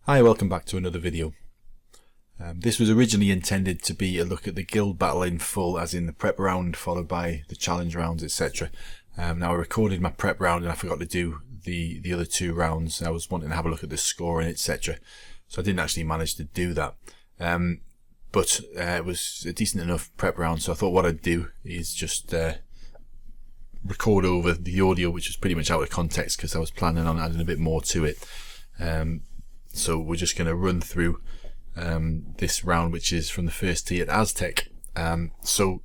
Hi, welcome back to another video. This was originally intended to be a look at the guild battle in full, as in the prep round followed by the challenge rounds, etc. Now I recorded my prep round and I forgot to do the other two rounds. I was wanting to have a look at the scoring, etc. So I didn't actually manage to do that. But it was a decent enough prep round, so I thought what I'd do is just record over the audio, which was pretty much out of context because I was planning on adding a bit more to it. So we're just going to run through this round, which is from the first tee at Aztec. So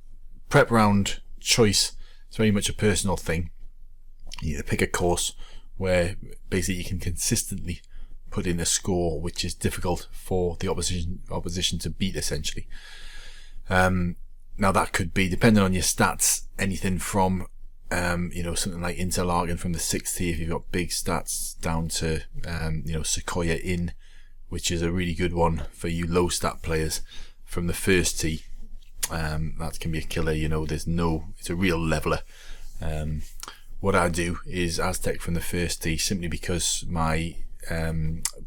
prep round choice is very much a personal thing. You need to pick a course where basically you can consistently put in a score which is difficult for the opposition to beat, essentially. Now that could be, depending on your stats, anything from something like Interlaken from the 6th tee if you've got big stats, down to Sequoia Inn, which is a really good one for you low stat players, from the 1st tee. That can be a killer. It's a real leveler. What I do is Aztec from the 1st tee, simply because my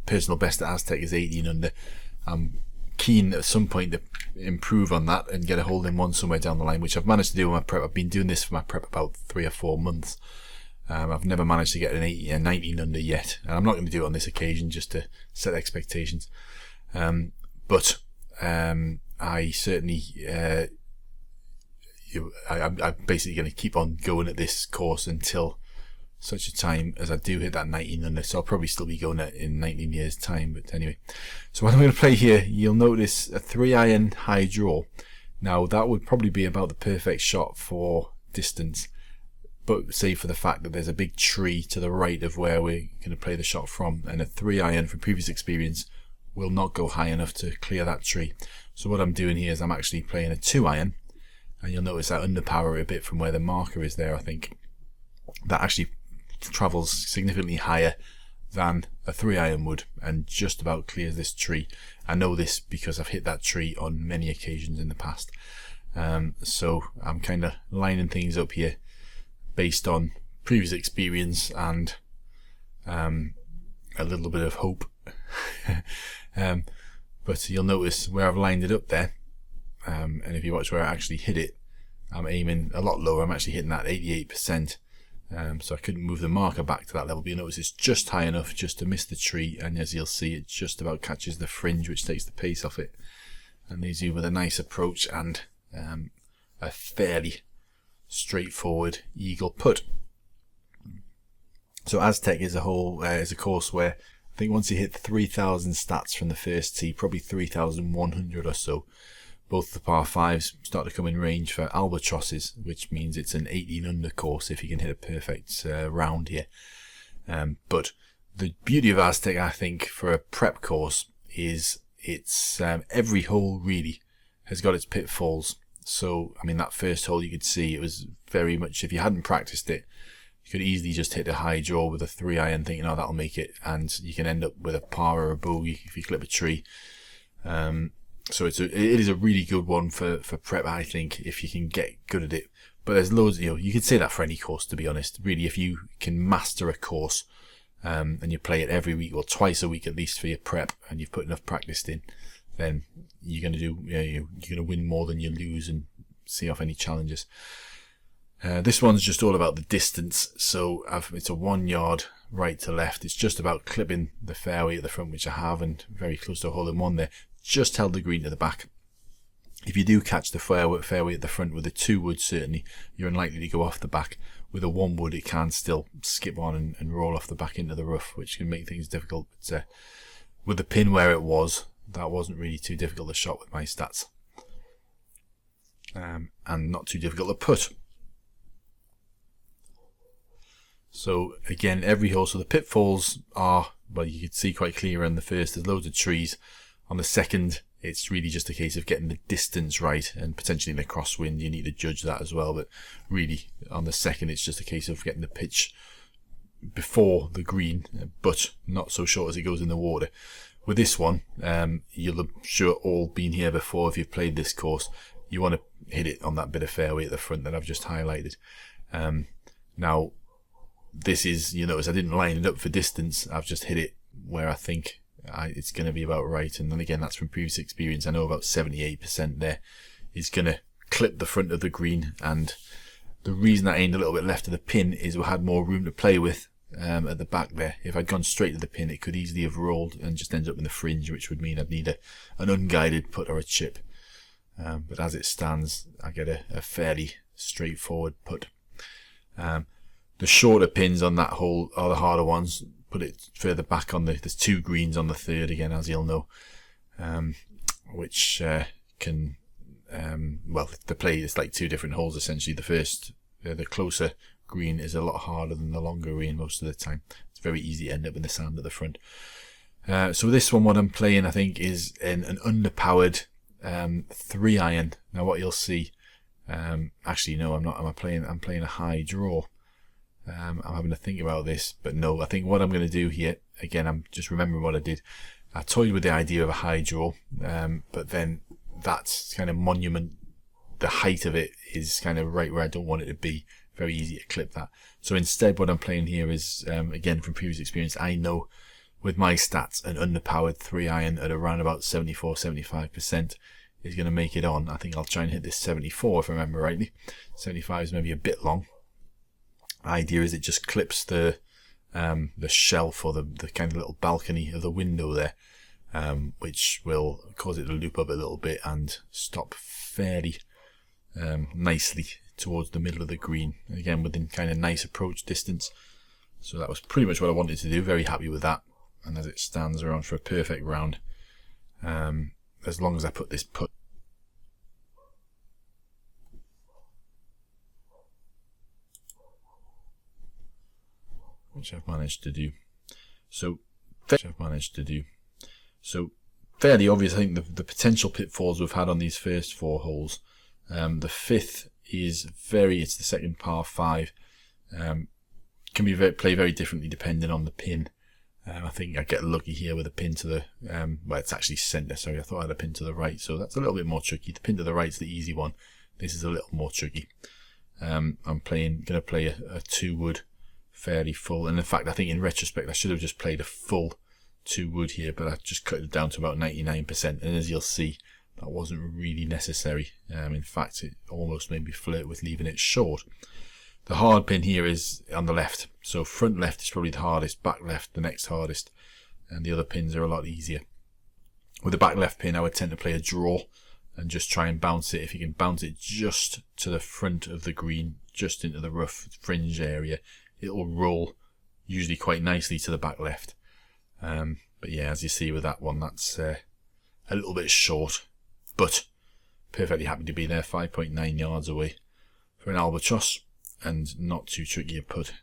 personal best at Aztec is 18 under. I'm keen at some point to improve on that and get a hole in one somewhere down the line, which I've managed to do with my prep. I've been doing this for my prep about 3 or 4 months. I've never managed to get an 19 under yet, and I'm not going to do it on this occasion just to set expectations. But I certainly I'm basically going to keep on going at this course until such a time as I do hit that 19 under. So I'll probably still be going at in 19 years time, but anyway. So what I'm going to play here, you'll notice a 3-iron high draw. Now that would probably be about the perfect shot for distance, but save for the fact that there's a big tree to the right of where we're going to play the shot from, and a 3-iron from previous experience will not go high enough to clear that tree. So what I'm doing here is I'm actually playing a 2-iron, and you'll notice I underpower it a bit from where the marker is there. I think that actually travels significantly higher than a 3-iron would and just about clears this tree. I know this because I've hit that tree on many occasions in the past. So I'm kind of lining things up here based on previous experience and a little bit of hope. But you'll notice where I've lined it up there, and if you watch where I actually hit it, I'm aiming a lot lower. I'm actually hitting that 88%. So I couldn't move the marker back to that level, but you notice it's just high enough just to miss the tree, and as you'll see, it just about catches the fringe, which takes the pace off it and leaves you with a nice approach and a fairly straightforward eagle putt. So Aztec is a course where I think once you hit 3,000 stats from the 1st tee, probably 3,100 or so, both the par 5s start to come in range for albatrosses, which means it's an 18 under course if you can hit a perfect round here. But the beauty of Aztec, I think, for a prep course is it's every hole really has got its pitfalls. So, I mean, that first hole you could see, it was very much, if you hadn't practiced it, you could easily just hit a high draw with a 3-iron thinking, oh, that'll make it, and you can end up with a par or a bogey if you clip a tree. So it is a really good one for prep, I think, if you can get good at it. But there's loads, you could say that for any course, to be honest. Really, if you can master a course and you play it every week or twice a week at least for your prep, and you've put enough practice in, then you're going to you're going to win more than you lose and see off any challenges. This one's just all about the distance. So it's a 1 yard right to left. It's just about clipping the fairway at the front, which I have, and very close to a hole in one there. Just held the green to the back. If you do catch the fairway at the front with a 2 wood, certainly you're unlikely to go off the back. With a 1 wood, it can still skip on and roll off the back into the rough, which can make things difficult. But with the pin where it was, that wasn't really too difficult a shot with my stats, and not too difficult to put. So again, every hole, so the pitfalls are, well, you can see quite clear on the first, there's loads of trees. On the second, it's really just a case of getting the distance right, and potentially in a crosswind you need to judge that as well. But really on the second, it's just a case of getting the pitch before the green, but not so short as it goes in the water. With this one, you'll have sure all been here before if you've played this course. You want to hit it on that bit of fairway at the front that I've just highlighted. Now, this is, you notice I didn't line it up for distance. I've just hit it where I think it's going to be about right. And then again, that's from previous experience. I know about 78% there is going to clip the front of the green, and the reason I aimed a little bit left of the pin is we had more room to play with at the back there. If I'd gone straight to the pin, it could easily have rolled and just ended up in the fringe, which would mean I'd need an unguided putt or a chip. But as it stands, I get a fairly straightforward putt. The shorter pins on that hole are the harder ones. Put it further back on there's 2 greens on the third again, as you'll know, which can well, the play is like 2 different holes essentially. The first, the closer green is a lot harder than the longer green most of the time. It's very easy to end up in the sand at the front. So this one, what I'm playing, I think, is an underpowered 3-iron. Now what you'll see, actually no, I'm not. I'm playing a high draw. I'm having to think about this, but no, I think what I'm going to do here, again, I'm just remembering what I did. I toyed with the idea of a high draw, but then that's kind of monument. The height of it is kind of right where I don't want it to be. Very easy to clip that. So instead, what I'm playing here is, again, from previous experience, I know with my stats, an underpowered 3-iron at around about 74-75% is going to make it on. I think I'll try and hit this 74 if I remember rightly. 75 is maybe a bit long. Idea is it just clips the shelf or the kind of little balcony of the window there, which will cause it to loop up a little bit and stop fairly nicely towards the middle of the green, again within kind of nice approach distance. So that was pretty much what I wanted to do. Very happy with that, and as it stands, around for a perfect round, as long as I put this putt. Which I've managed to do. So fairly obvious, I think, the potential pitfalls we've had on these first 4 holes. The 5th is it's the second par 5. Can be play very differently depending on the pin. I think I get lucky here with a pin to the, well, it's actually centre, sorry, I thought I had a pin to the right, so that's a little bit more tricky. The pin to the right is the easy one. This is a little more tricky. I'm going to play a 2-wood fairly full, and in fact I think in retrospect I should have just played a full 2-wood here, but I just cut it down to about 99%, and as you'll see, that wasn't really necessary. In fact, it almost made me flirt with leaving it short. The hard pin here is on the left, so front left is probably the hardest, back left the next hardest, and the other pins are a lot easier. With the back left pin I would tend to play a draw and just try and bounce it. If you can bounce it just to the front of the green, just into the rough fringe area, it'll roll usually quite nicely to the back left. But yeah, as you see with that one, that's a little bit short, but perfectly happy to be there, 5.9 yards away for an albatross, and not too tricky a putt.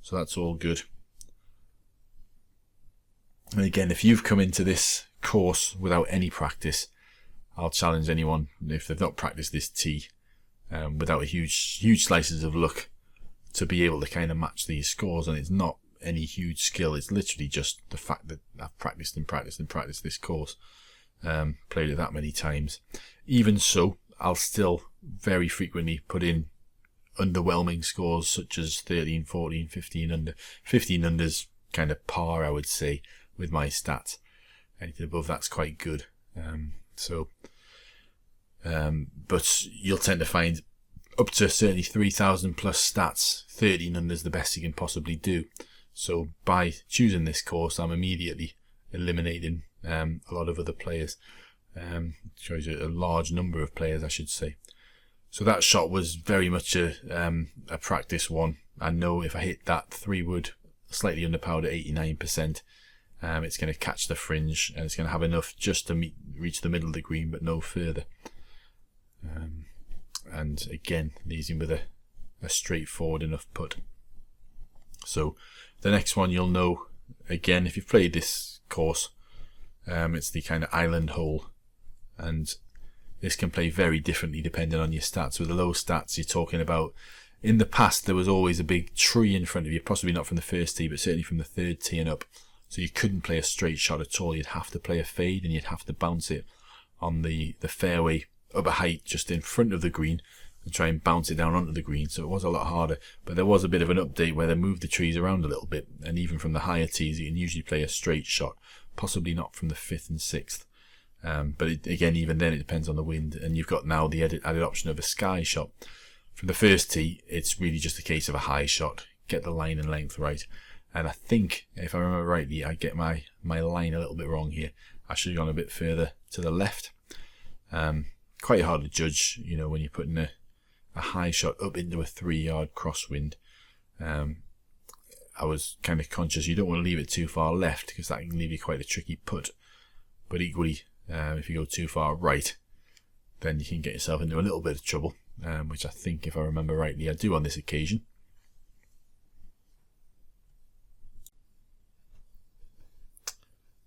So that's all good. And again, if you've come into this course without any practice, I'll challenge anyone, if they've not practiced this tee, without a huge slices of luck, to be able to kind of match these scores. And it's not any huge skill, it's literally just the fact that I've practiced this course, played it that many times. Even so, I'll still very frequently put in underwhelming scores such as 13, 14, 15 under. 15 under's kind of par, I would say, with my stats. Anything above that's quite good. But you'll tend to find up to certainly 3,000 plus stats, 13 under is the best you can possibly do. So by choosing this course, I'm immediately eliminating a lot of other players. Shows you a large number of players, I should say. So that shot was very much a practice one. I know if I hit that 3-wood, slightly underpowered at 89%, it's going to catch the fringe and it's going to have enough just to reach the middle of the green, but no further. And again, leaves him with a straightforward enough putt. So the next one you'll know, again, if you've played this course, it's the kind of island hole, and this can play very differently depending on your stats. With the low stats, you're talking about, in the past there was always a big tree in front of you, possibly not from the first tee, but certainly from the third tee and up, so you couldn't play a straight shot at all. You'd have to play a fade, and you'd have to bounce it on the fairway up a height just in front of the green, and try and bounce it down onto the green, so it was a lot harder. But there was a bit of an update where they moved the trees around a little bit, and even from the higher tees you can usually play a straight shot, possibly not from the 5th and 6th. But again, even then it depends on the wind, and you've got now the added option of a sky shot. From the first tee, it's really just a case of a high shot, get the line and length right. And I think, if I remember rightly, I get my line a little bit wrong here. I should have gone a bit further to the left. Quite hard to judge, you know, when you're putting a high shot up into a 3-yard crosswind. I was kind of conscious you don't want to leave it too far left, because that can leave you quite a tricky putt. But equally, if you go too far right, then you can get yourself into a little bit of trouble, which I think, if I remember rightly, I do on this occasion.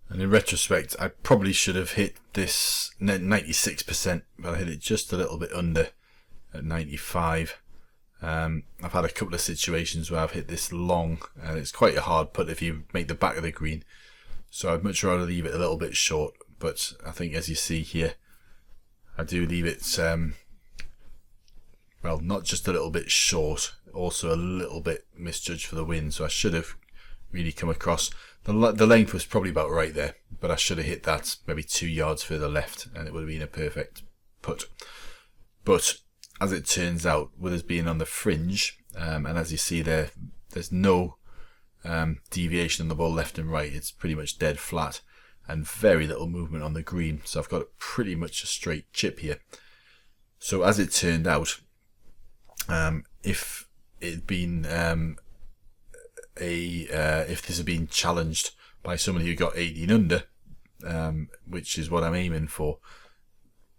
And in retrospect, I probably should have hit this 96%, but I hit it just a little bit under at 95. I've had a couple of situations where I've hit this long, and it's quite a hard putt if you make the back of the green. So I'd much rather leave it a little bit short, but I think, as you see here, I do leave it, well, not just a little bit short, also a little bit misjudged for the wind, so I should have really come across. The length was probably about right there, but I should have hit that maybe 2 yards further left, and it would have been a perfect putt. But as it turns out, with us being on the fringe, and as you see there, there's no deviation on the ball left and right. It's pretty much dead flat, and very little movement on the green. So I've got pretty much a straight chip here. So as it turned out, if it had been if this had been challenged by somebody who got 18 under, which is what I'm aiming for,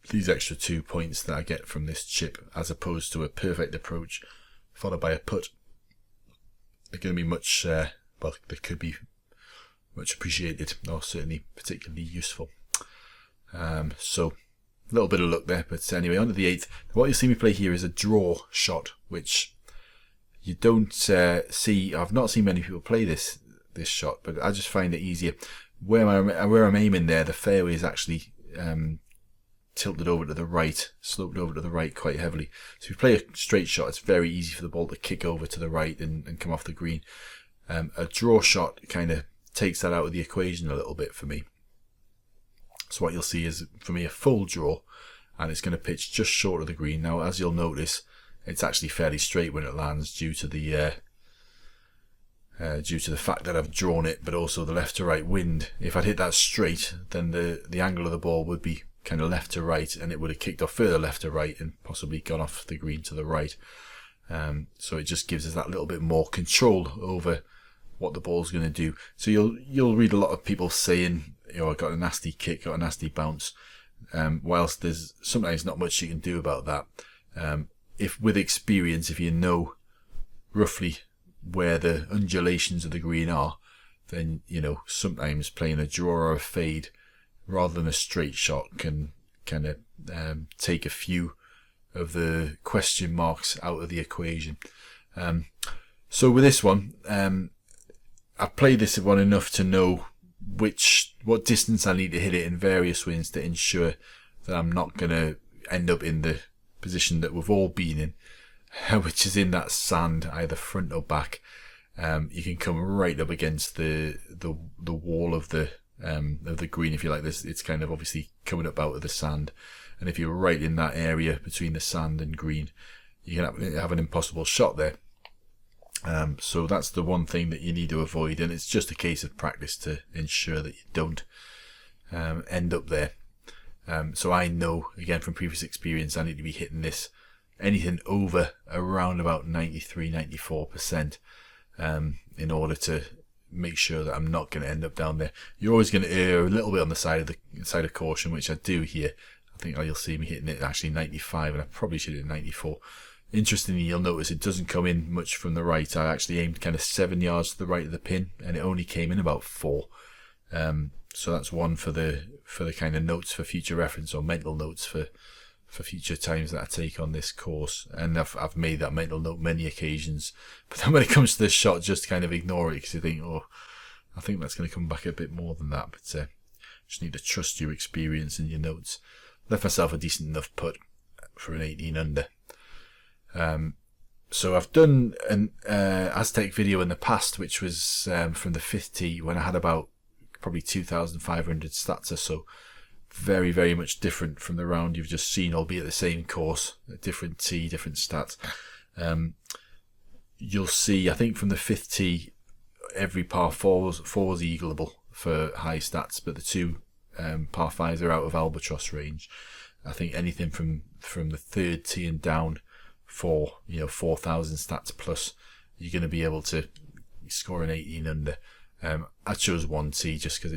these extra 2 points that I get from this chip, as opposed to a perfect approach followed by a putt, are going to be much, well, they could be much appreciated, or certainly particularly useful. So a little bit of luck there, but anyway, on to the 8th. What you'll see me play here is a draw shot, which you don't see. I've not seen many people play this shot, but I just find it easier. Where I'm aiming there, the fairway is actually tilted over to the right, sloped over to the right quite heavily. So if you play a straight shot, it's very easy for the ball to kick over to the right and come off the green. A draw shot kind of takes that out of the equation a little bit for me. So what you'll see is, for me, a full draw, and it's going to pitch just short of the green. Now, as you'll notice, it's actually fairly straight when it lands due to the fact that I've drawn it, but also the left to right wind. If I'd hit that straight, then the angle of the ball would be kind of left to right, and it would have kicked off further left to right and possibly gone off the green to the right. So it just gives us that little bit more control over what the ball's going to do. So you'll read a lot of people saying, you know, I got a nasty kick, got a nasty bounce. Whilst there's sometimes not much you can do about that. If with experience, if you know roughly where the undulations of the green are, then, you know, sometimes playing a draw or a fade rather than a straight shot can kind of take a few of the question marks out of the equation. So with this one, I've played this one enough to know what distance I need to hit it in various winds to ensure that I'm not going to end up in the position that we've all been in, which is in that sand, either front or back. You can come right up against the wall of the green, if you like. This, it's kind of obviously coming up out of the sand, and if you're right in that area between the sand and green, you can have an impossible shot there. So that's the one thing that you need to avoid, and it's just a case of practice to ensure that you don't end up there. So I know, again, from previous experience, I need to be hitting this anything over around about 93-94% in order to make sure that I'm not going to end up down there. You're always going to err a little bit on the side of caution, which I do here. I think you'll see me hitting it actually 95, and I probably should hit 94. Interestingly, you'll notice it doesn't come in much from the right. I actually aimed kind of 7 yards to the right of the pin, and it only came in about 4. So that's one for the kind of notes for future reference, or mental notes for future times that I take on this course. And I've made that mental note many occasions. But then when it comes to this shot, just kind of ignore it, because you think, oh, I think that's going to come back a bit more than that. But just need to trust your experience and your notes. Left myself a decent enough putt for an 18 under. So I've done an Aztec video in the past, which was from the 5th tee when I had about probably 2,500 stats or so. Very, very much different from the round you've just seen, albeit the same course, a different tee, different stats. You'll see, I think from the 5th tee, every par four is eagleable for high stats, but the two par fives are out of albatross range. I think anything from the 3rd tee and down for 4,000 stats plus, you're going to be able to score an 18 under. I chose 1 tee just because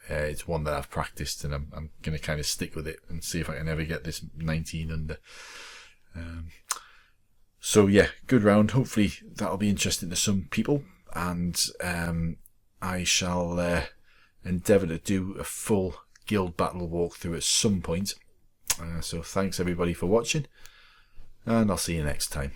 it's one that I've practiced, and I'm going to kind of stick with it and see if I can ever get this 19 under. So yeah, good round. Hopefully that'll be interesting to some people, and I shall endeavour to do a full guild battle walkthrough at some point. So thanks everybody for watching, and I'll see you next time.